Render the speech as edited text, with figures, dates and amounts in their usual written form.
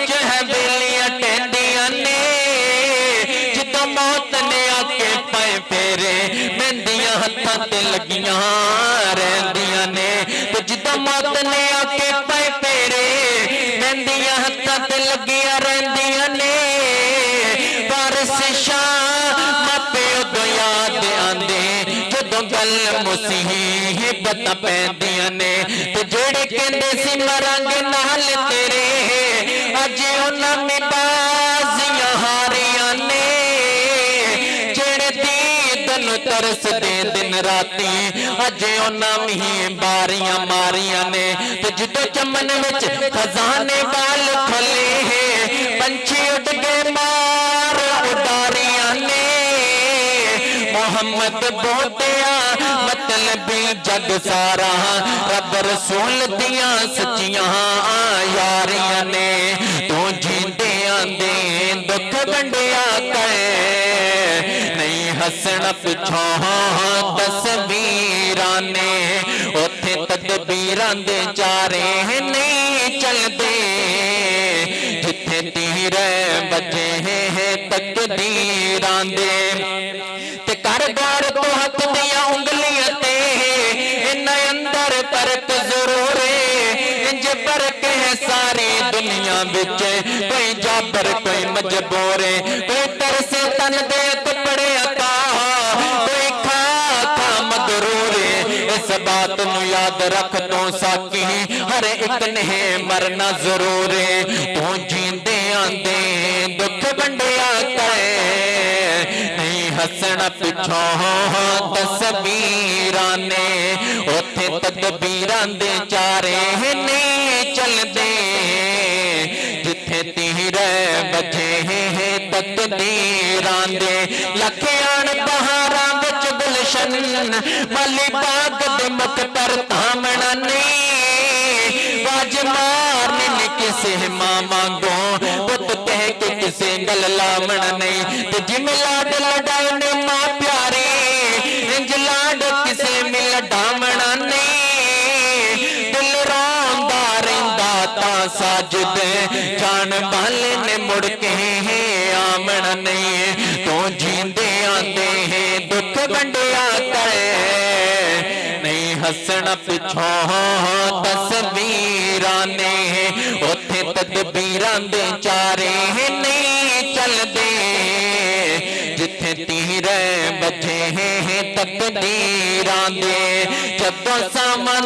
विच हवेलियां टहंदियां ने जिद्दां मौत ने आके पाए फेरे मेहंदियां हत्थां ते लगियां रहिंदियां ने ते जिद्दां मौत ने आके पाए फेरे मेहंदियां हत्थां ते लगियां रहिंदियां ने वारिस शाह मापे उदों याद आंदे जदों गल मुसीबत पैंदियां ने ते जेड़े कहंदे सी मरांगे नाल तेरे अज उन्हां मिटाजियां हारियां ने जेड़े दीद नूं तरसदे दिन राती अज उन्हां मीं बारियां मारियां ने ते जदों चमन विच खजाने वाल खुले पंछी उड़ गए मार उडारियां ने मोहम्मद बोटिया मतलबी जग सारा रब रसूल दियां सच्चियां यारियां ने तू जींदियां दे दुख गंढिया कहे नहीं हसना पिछों तस्वीरां ने उथे तदबीरां दे चारे नहीं चलदे जिथे तीर बजे तकदीरां दे ते कर गौर तो हथ दियां उंगलियां ते इन्ना अंदर परक जरूर इंज परक है सारी दुनिया विच कोई जाबर कोई मजबूर कोई तरसे तन दे कपड़े अता कोई खा खा मगरूर इस बात नू याद रख तू साकी हर एक ने मरना जरूर तू जींदे आंदे दुख बंडिया करे नहीं हसना पिछों तस्वीरां ने उथे तदबीरां दे चारे नहीं चलदे जिथे तीर बजे तकदीरां दे लखियान बहारां विच गुलशन माली बाग दे मुख पर थामना नहीं वाज मारने ने किसे मां मांगो पुत कह के किसे गल लावण नहीं ते जिमें लाड लडाने मां प्यारी इंज लाड किसे मिल डावना नहीं दिल रोंदा रहिंदा तां साजिद जान बाले ने मुड़ के आमण नहीं तू जींदे आंदे दुख बंडिया करे नहीं हसना पिछों तस्वीरां ने उथे तदबीरां दे चारे नहीं चलदे जिथे तीर बजे तकदीरां दे जदों सामान